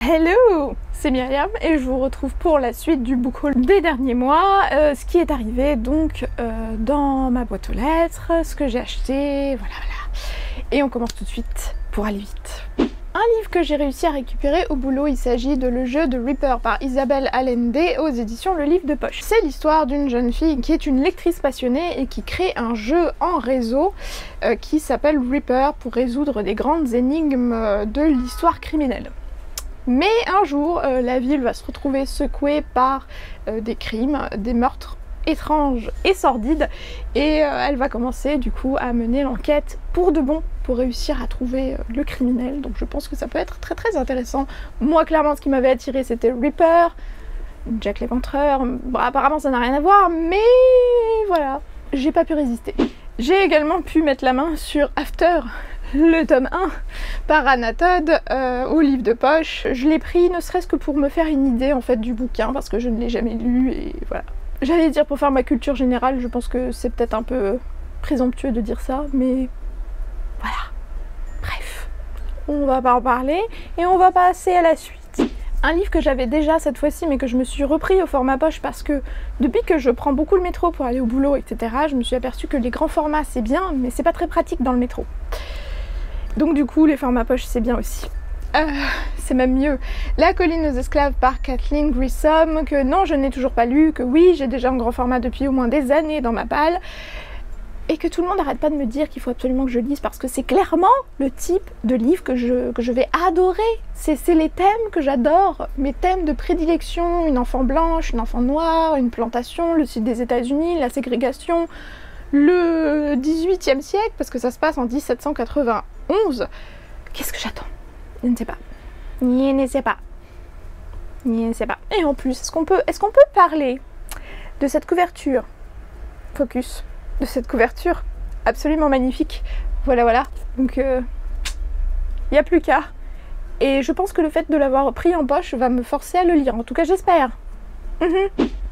Hello, c'est Myriam et je vous retrouve pour la suite du book haul des derniers mois. Ce qui est arrivé donc dans ma boîte aux lettres, ce que j'ai acheté, voilà. Et on commence tout de suite pour aller vite. Un livre que j'ai réussi à récupérer au boulot, il s'agit de Le jeu de Reaper par Isabelle Allende aux éditions Le Livre de Poche. C'est l'histoire d'une jeune fille qui est une lectrice passionnée et qui crée un jeu en réseau qui s'appelle Reaper pour résoudre des grandes énigmes de l'histoire criminelle. Mais un jour, la ville va se retrouver secouée par des crimes, des meurtres étranges et sordides, et elle va commencer du coup à mener l'enquête pour de bon, pour réussir à trouver le criminel. Donc je pense que ça peut être très intéressant. Moi clairement ce qui m'avait attiré c'était Reaper, Jack l'Éventreur, bon, apparemment ça n'a rien à voir, mais voilà, j'ai pas pu résister. J'ai également pu mettre la main sur After, le tome 1 par Anna Todd au livre de poche. Je l'ai pris ne serait-ce que pour me faire une idée en fait du bouquin parce que je ne l'ai jamais lu et voilà. J'allais dire pour faire ma culture générale, je pense que c'est peut-être un peu présomptueux de dire ça, mais voilà. Bref, on va pas en parler et on va passer à la suite. Un livre que j'avais déjà cette fois-ci mais que je me suis repris au format poche parce que depuis que je prends beaucoup le métro pour aller au boulot, etc., je me suis aperçue que les grands formats c'est bien mais c'est pas très pratique dans le métro. Donc du coup les formats poche c'est bien aussi. C'est même mieux. La colline aux esclaves par Kathleen Grissom, que non je n'ai toujours pas lu, que oui j'ai déjà un grand format depuis au moins des années dans ma palle, et que tout le monde n'arrête pas de me dire qu'il faut absolument que je lise parce que c'est clairement le type de livre que je vais adorer. C'est les thèmes que j'adore, mes thèmes de prédilection, une enfant blanche, une enfant noire, une plantation, le sud des États-Unis, la ségrégation, le 18e siècle, parce que ça se passe en 1791. Qu'est-ce que j'attends? Je ne sais pas. Je ne sais pas. Je ne sais pas. Et en plus, est-ce qu'on peut parler de cette couverture? Focus. De cette couverture absolument magnifique. Voilà. Donc, il n'y a plus qu'à. Et je pense que le fait de l'avoir pris en poche va me forcer à le lire. En tout cas, j'espère.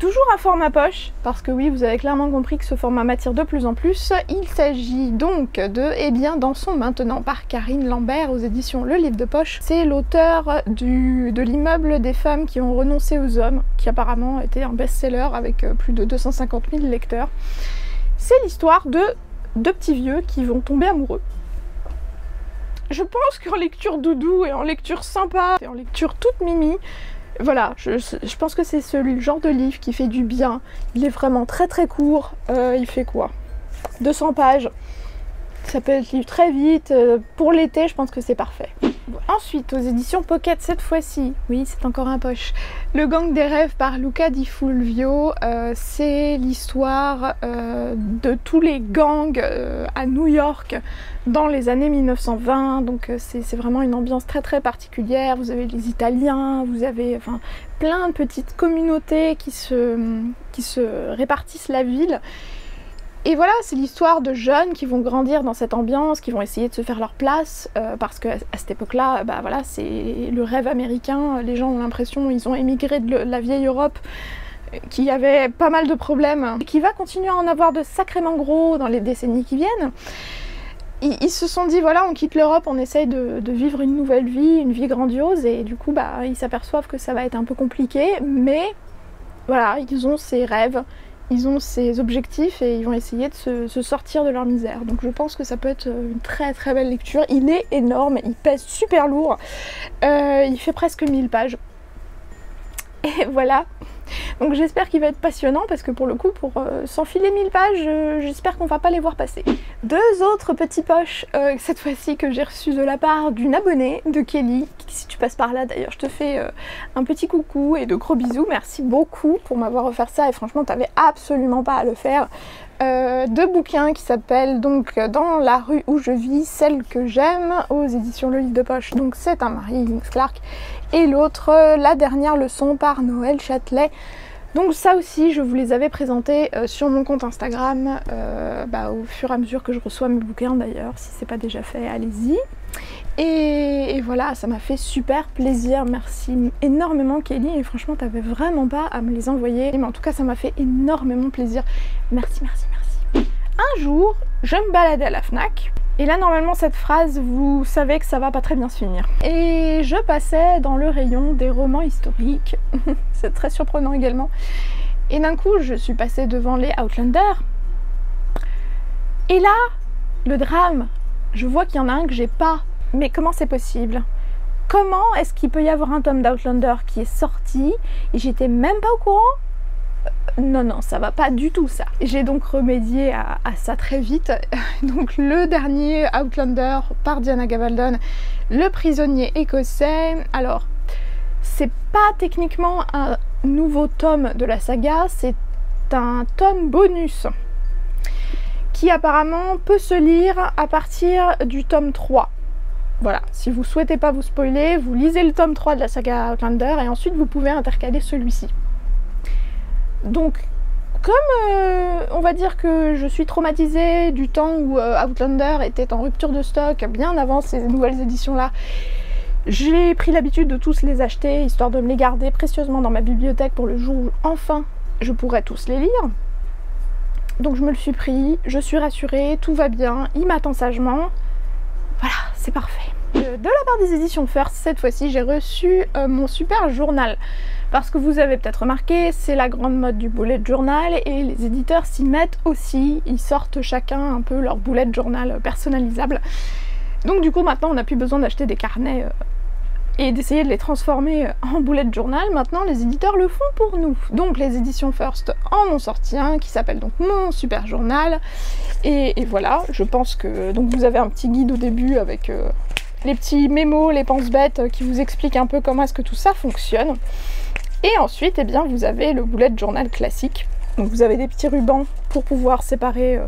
Toujours un format poche, parce que oui, vous avez clairement compris que ce format m'attire de plus en plus. Il s'agit donc de Eh bien, dansons maintenant par Karine Lambert aux éditions Le Livre de Poche. C'est l'auteur de l'immeuble des femmes qui ont renoncé aux hommes, qui apparemment était un best-seller avec plus de 250 000 lecteurs. C'est l'histoire de deux petits vieux qui vont tomber amoureux. Je pense qu'en lecture doudou et en lecture sympa et en lecture toute mimi, voilà, je pense que c'est ce genre de livre qui fait du bien. Il est vraiment très court. Il fait quoi? 200 pages. Ça peut être lu très vite. Pour l'été, je pense que c'est parfait. Ensuite, aux éditions Pocket, cette fois-ci, oui, c'est encore un poche. Le gang des rêves par Luca Di Fulvio. C'est l'histoire de tous les gangs à New York dans les années 1920. Donc c'est vraiment une ambiance très particulière. Vous avez les Italiens, vous avez enfin plein de petites communautés qui se répartissent la ville. Et voilà, c'est l'histoire de jeunes qui vont grandir dans cette ambiance, qui vont essayer de se faire leur place, parce qu'à cette époque-là, bah voilà, c'est le rêve américain. Les gens ont l'impression qu'ils ont émigré de la vieille Europe, qui avait pas mal de problèmes, et qui va continuer à en avoir de sacrément gros dans les décennies qui viennent. Ils se sont dit, voilà, on quitte l'Europe, on essaye de vivre une nouvelle vie, une vie grandiose, et du coup, bah, ils s'aperçoivent que ça va être un peu compliqué, mais voilà, ils ont ces rêves. Ils ont ces objectifs et ils vont essayer de se sortir de leur misère. Donc je pense que ça peut être une très belle lecture. Il est énorme, il pèse super lourd. Il fait presque 1000 pages. Et voilà. Donc j'espère qu'il va être passionnant parce que pour le coup, pour s'enfiler 1000 pages, j'espère qu'on va pas les voir passer. Deux autres petits poches, cette fois-ci que j'ai reçus de la part d'une abonnée de Kelly. Si tu passes par là d'ailleurs, je te fais un petit coucou et de gros bisous. Merci beaucoup pour m'avoir offert ça et franchement, t'avais absolument pas à le faire. Deux bouquins qui s'appellent donc Dans la rue où je vis, celle que j'aime, aux éditions Le Livre de Poche. Donc c'est un Mary Higgins Clark. Et l'autre, La dernière leçon par Noël Châtelet. Donc ça aussi, je vous les avais présentés sur mon compte Instagram, au fur et à mesure que je reçois mes bouquins d'ailleurs. Si c'est pas déjà fait, allez-y. Et voilà, ça m'a fait super plaisir. Merci énormément Kelly. Et franchement, t'avais vraiment pas à me les envoyer. Mais en tout cas, ça m'a fait énormément plaisir. Merci. Un jour, je me baladais à la Fnac Et là normalement cette phrase, vous savez que ça va pas très bien se finir. Et je passais dans le rayon des romans historiques, c'est très surprenant également. Et d'un coup je suis passée devant les Outlander. Et là, le drame, je vois qu'il y en a un que j'ai pas. Mais comment c'est possible? Comment est-ce qu'il peut y avoir un tome d'Outlander qui est sorti et j'étais même pas au courant? Non, non, ça va pas du tout ça. J'ai donc remédié à ça très vite. Donc le dernier Outlander par Diana Gabaldon, Le prisonnier écossais. Alors, c'est pas techniquement un nouveau tome de la saga, c'est un tome bonus qui apparemment peut se lire à partir du tome 3. Voilà, si vous souhaitez pas vous spoiler, vous lisez le tome 3 de la saga Outlander et ensuite vous pouvez intercaler celui-ci. Donc, comme on va dire que je suis traumatisée du temps où Outlander était en rupture de stock bien avant ces nouvelles éditions-là, j'ai pris l'habitude de tous les acheter, histoire de me les garder précieusement dans ma bibliothèque pour le jour où enfin je pourrais tous les lire. Donc je me le suis pris, je suis rassurée, tout va bien, il m'attend sagement. Voilà, c'est parfait. De la part des éditions First, cette fois-ci, j'ai reçu mon super journal. Parce que vous avez peut-être remarqué, c'est la grande mode du bullet journal et les éditeurs s'y mettent aussi. Ils sortent chacun un peu leur bullet journal personnalisable. Donc du coup, maintenant, on n'a plus besoin d'acheter des carnets et d'essayer de les transformer en bullet journal. Maintenant, les éditeurs le font pour nous. Donc les éditions First en ont sorti un qui s'appelle donc Mon Super Journal. Et voilà, je pense que donc vous avez un petit guide au début avec les petits mémos, les pense-bêtes qui vous expliquent un peu comment est-ce que tout ça fonctionne. Et ensuite, eh bien, vous avez le bullet journal classique. Donc vous avez des petits rubans pour pouvoir séparer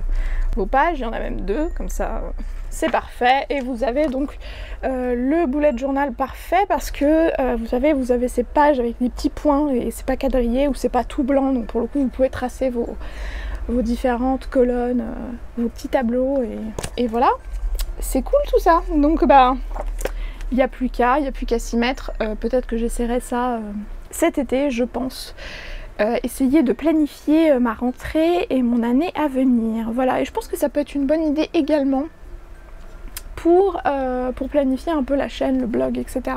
vos pages. Il y en a même deux, comme ça c'est parfait. Et vous avez donc le bullet journal parfait parce que vous savez, vous avez ces pages avec des petits points et c'est pas quadrillé ou c'est pas tout blanc. Donc pour le coup, vous pouvez tracer vos différentes colonnes, vos petits tableaux et voilà. C'est cool tout ça. Donc bah, il n'y a plus qu'à s'y mettre. Peut-être que j'essaierai ça cet été, je pense. Essayer de planifier ma rentrée et mon année à venir. Voilà, et je pense que ça peut être une bonne idée également pour planifier un peu la chaîne, le blog, etc.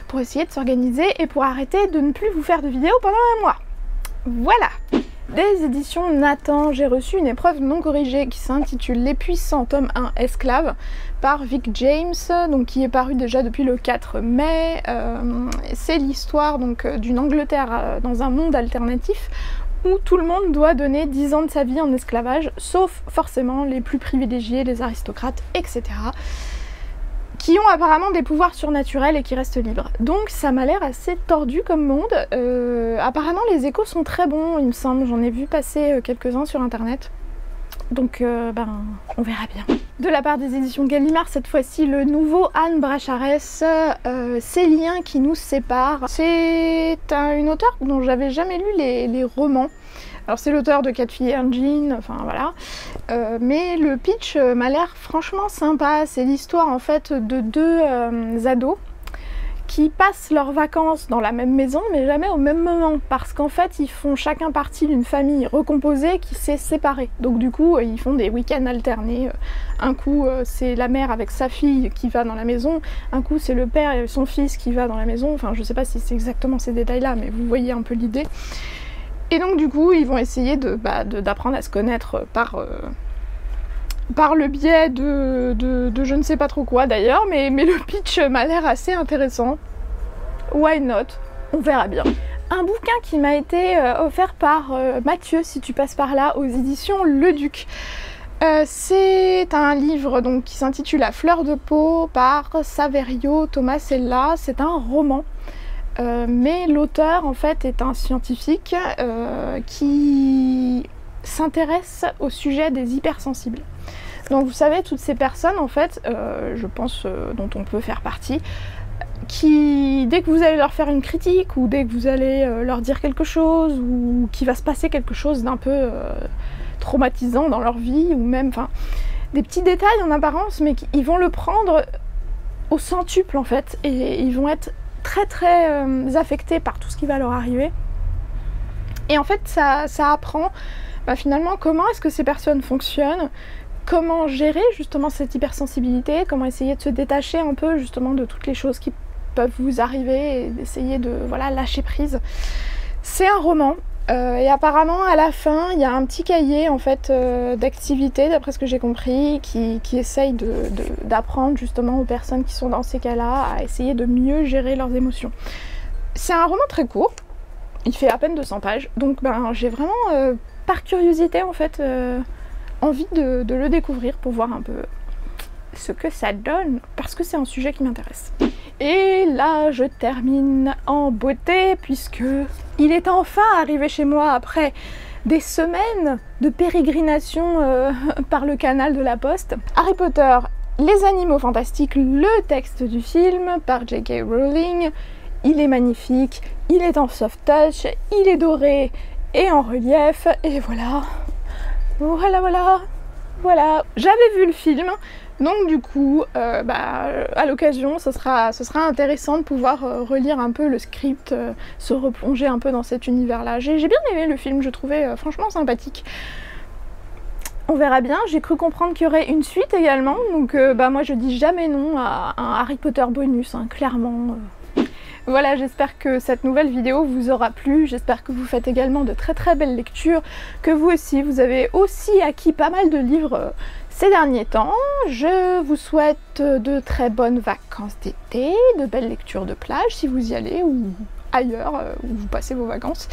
Pour essayer de s'organiser et pour arrêter de ne plus vous faire de vidéos pendant un mois. Voilà. Des éditions Nathan, j'ai reçu une épreuve non corrigée qui s'intitule Les Puissants, tome 1, Esclaves, par Vic James, donc qui est paru déjà depuis le 4 mai. C'est l'histoire donc d'une Angleterre dans un monde alternatif où tout le monde doit donner 10 ans de sa vie en esclavage, sauf forcément les plus privilégiés, les aristocrates, etc. qui ont apparemment des pouvoirs surnaturels et qui restent libres. Donc ça m'a l'air assez tordu comme monde. Apparemment les échos sont très bons, il me semble, j'en ai vu passer quelques-uns sur internet. Donc ben, on verra bien. De la part des éditions Gallimard, cette fois-ci, le nouveau Anne Bracharès, Ces liens qui nous séparent. C'est une auteure dont j'avais jamais lu les romans. Alors c'est l'auteur de 4 filles et un jean, enfin voilà. Mais le pitch m'a l'air franchement sympa. C'est l'histoire en fait de deux ados qui passent leurs vacances dans la même maison mais jamais au même moment parce qu'en fait ils font chacun partie d'une famille recomposée qui s'est séparée. Donc du coup ils font des week-ends alternés. Un coup c'est la mère avec sa fille qui va dans la maison, un coup c'est le père et son fils qui va dans la maison. Enfin je sais pas si c'est exactement ces détails là mais vous voyez un peu l'idée. Et donc du coup ils vont essayer d'apprendre à se connaître par le biais de je ne sais pas trop quoi d'ailleurs, mais le pitch m'a l'air assez intéressant. Why not? On verra bien. Un bouquin qui m'a été offert par Mathieu, si tu passes par là, aux éditions Le Duc. C'est un livre donc, qui s'intitule La fleur de peau par Saverio Tomasella. C'est un roman. Mais l'auteur en fait est un scientifique qui s'intéresse au sujet des hypersensibles. Donc vous savez, toutes ces personnes en fait, je pense dont on peut faire partie, qui dès que vous allez leur faire une critique ou dès que vous allez leur dire quelque chose ou qu'il va se passer quelque chose d'un peu traumatisant dans leur vie ou même, enfin, des petits détails en apparence mais ils vont le prendre au centuple en fait et ils vont être très affectés par tout ce qui va leur arriver. Et en fait ça apprend finalement comment est-ce que ces personnes fonctionnent, comment gérer justement cette hypersensibilité, comment essayer de se détacher un peu justement de toutes les choses qui peuvent vous arriver et d'essayer de voilà, lâcher prise. C'est un roman. Et apparemment à la fin il y a un petit cahier en fait d'activités d'après ce que j'ai compris qui essaye d'apprendre justement aux personnes qui sont dans ces cas-là à essayer de mieux gérer leurs émotions. C'est un roman très court, il fait à peine 200 pages, donc ben, j'ai vraiment par curiosité en fait envie de le découvrir pour voir un peu ce que ça donne parce que c'est un sujet qui m'intéresse. Et là je termine en beauté puisque il est enfin arrivé chez moi après des semaines de pérégrination par le canal de la Poste. Harry Potter, les animaux fantastiques, le texte du film par J.K. Rowling. Il est magnifique, il est en soft touch, il est doré et en relief et voilà. Voilà. J'avais vu le film. Donc du coup, à l'occasion, ce sera intéressant de pouvoir relire un peu le script, se replonger un peu dans cet univers-là. J'ai bien aimé le film, je trouvais franchement sympathique. On verra bien, j'ai cru comprendre qu'il y aurait une suite également, donc moi je dis jamais non à un Harry Potter bonus, hein, clairement. Voilà, j'espère que cette nouvelle vidéo vous aura plu, j'espère que vous faites également de très belles lectures, que vous aussi, vous avez aussi acquis pas mal de livres ces derniers temps. Je vous souhaite de très bonnes vacances d'été, de belles lectures de plage si vous y allez ou ailleurs où vous passez vos vacances.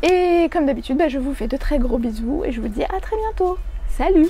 Et comme d'habitude, je vous fais de très gros bisous et je vous dis à très bientôt. Salut!